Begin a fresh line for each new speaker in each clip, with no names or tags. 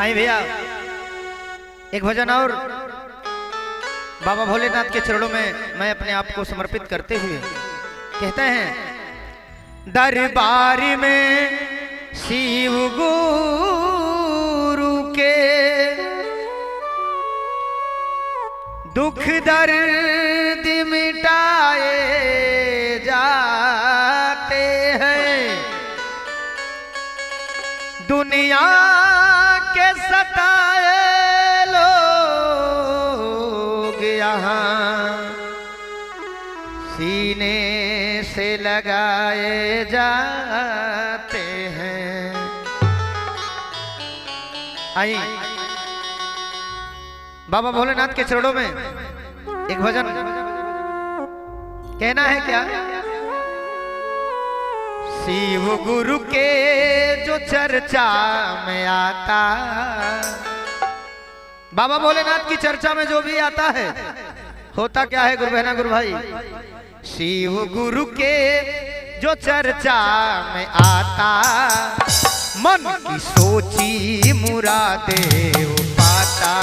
आई भैया एक भजन और बाबा भोलेनाथ के चरणों में मैं अपने आप को समर्पित करते हुए कहते हैं, दरबार में शिव गुरु के दुख दर्द मिटाए जाते हैं। दुनिया के सताए लोग यहाँ सीने से लगाए जाते हैं। आई बाबा भोलेनाथ के चरणों में एक भजन कहना है क्या? शिव गुरु के जो चर्चा में आता, बाबा भोलेनाथ की चर्चा में जो भी आता है होता क्या है गुरु बहना गुरु भाई? शिव गुरु के जो चर्चा में आता, मन की सोची मुरादे पाता।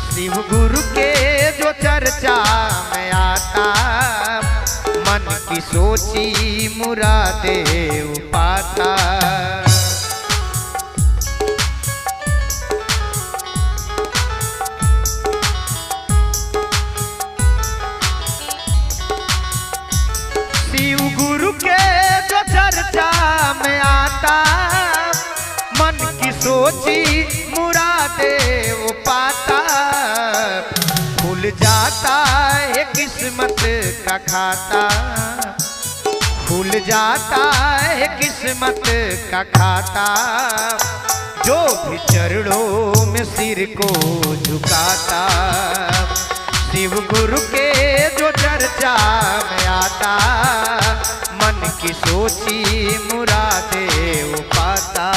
शिव गुरु के जो चर्चा में आता, मन की सोची मुरादे पाता। शिव गुरु के जो चर्चा में आता, मन की सोची मुरादे पाता। खुल जाता है किस्मत का खाता, खुल जाता है किस्मत का खाता। जो भी चरणों में सिर को झुकाता, शिव गुरु के जो चर्चा में आता, मन की सोची मुरादे पाता।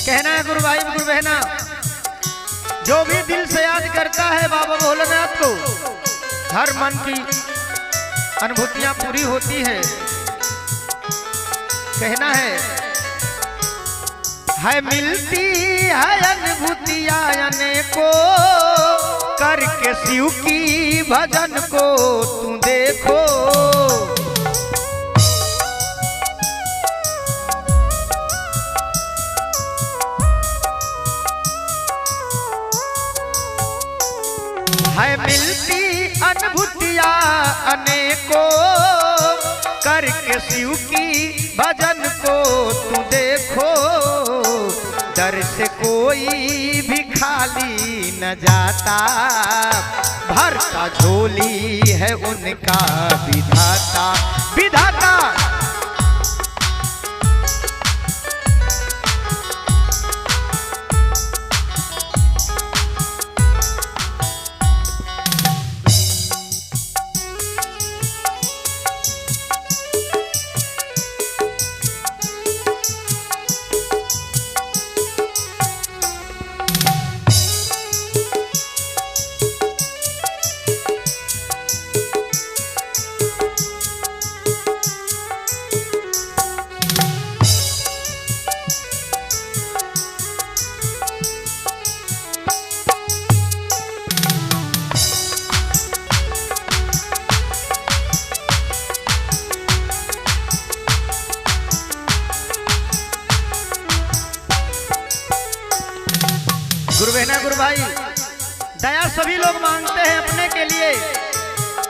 कहना है गुरु भाई गुरु बहना, जो भी दिल से याद करता है बाबा भोलेनाथ को, हर मन की अनुभूतियां पूरी होती है। कहना है मिलती है अनुभूतियां अनेको, करके शिव की भजन को तू देखो। है मिलती अनुभूतियां अनेकों, करके शिव की भजन को तू देखो। दर से कोई भी खाली न जाता, भरता झोली है उनका विधाता विधाता। गुरु बहना गुरु भाई, दया सभी लोग मांगते हैं अपने के लिए,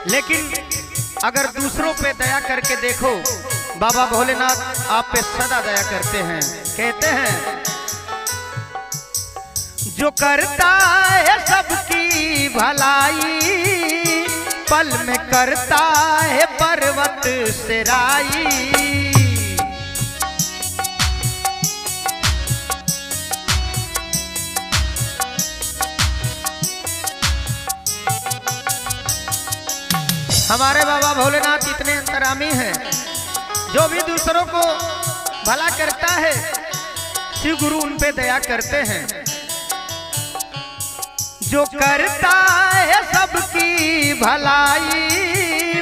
लेकिन अगर दूसरों पे दया करके देखो, बाबा भोलेनाथ आप पे सदा दया करते हैं। कहते हैं, जो करता है सबकी भलाई, पल में करता है पर्वत से राई। हमारे बाबा भोलेनाथ इतने अंतर्यामी हैं, जो भी दूसरों को भला करता है शिव गुरु उन पे दया करते हैं। जो करता है सबकी भलाई,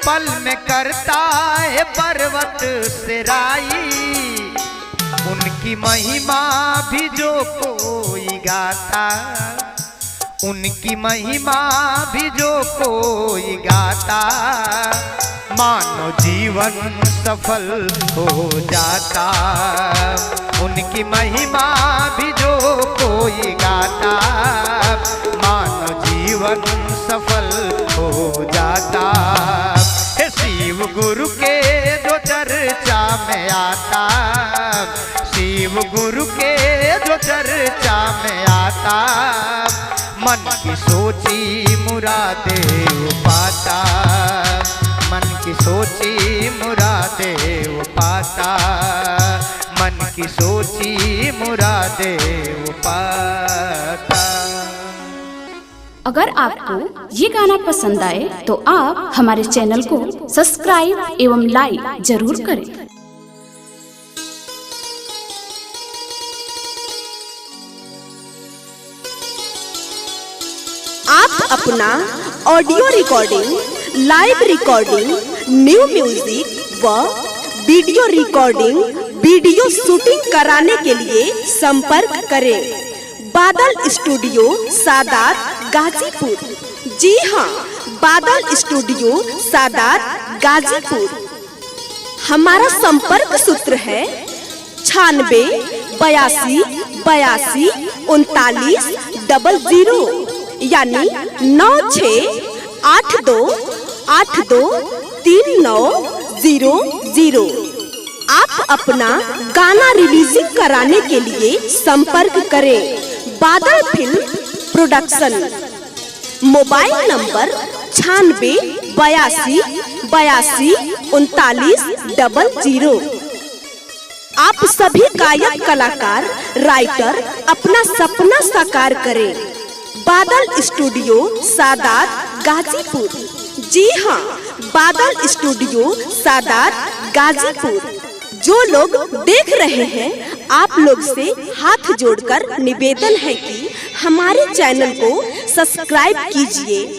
पल में करता है पर्वत से राई। उनकी महिमा भी जो कोई गाता, उनकी महिमा भी जो कोई गाता, मानो जीवन सफल हो जाता। उनकी महिमा भी जो कोई गाता, मानो जीवन सफल हो जाता। हे शिव गुरु के जो चर्चा में आता, शिव गुरु के जो चर्चा में आता, मन की सोची मुरादे वो पाता। मन की सोची मुरादे वो पाता, मन की सोची मुरादे वो पाता।
अगर आपको ये गाना पसंद आए तो आप हमारे चैनल को सब्सक्राइब एवं लाइक जरूर करें।
आप अपना audio recording, live recording, new music व वीडियो रिकॉर्डिंग, वीडियो शूटिंग कराने के लिए संपर्क करें बादल स्टूडियो सादात गाजीपुर। जी हाँ, बादल स्टूडियो सादात गाजीपुर। हमारा संपर्क सूत्र है 96 82 82 39 00, यानी 9682823900। आप अपना गाना रिलीजिंग कराने के लिए संपर्क करें बादल फिल्म प्रोडक्शन। Mobile number 96 82 82 39 00। आप सभी गायक कलाकार राइटर अपना सपना साकार करें बादल स्टूडियो सादात गाजीपुर। जी हाँ, बादल स्टूडियो सादात गाजीपुर। जो लोग देख रहे हैं, आप लोग से हाथ जोड़कर निवेदन है कि हमारे चैनल को सब्सक्राइब कीजिए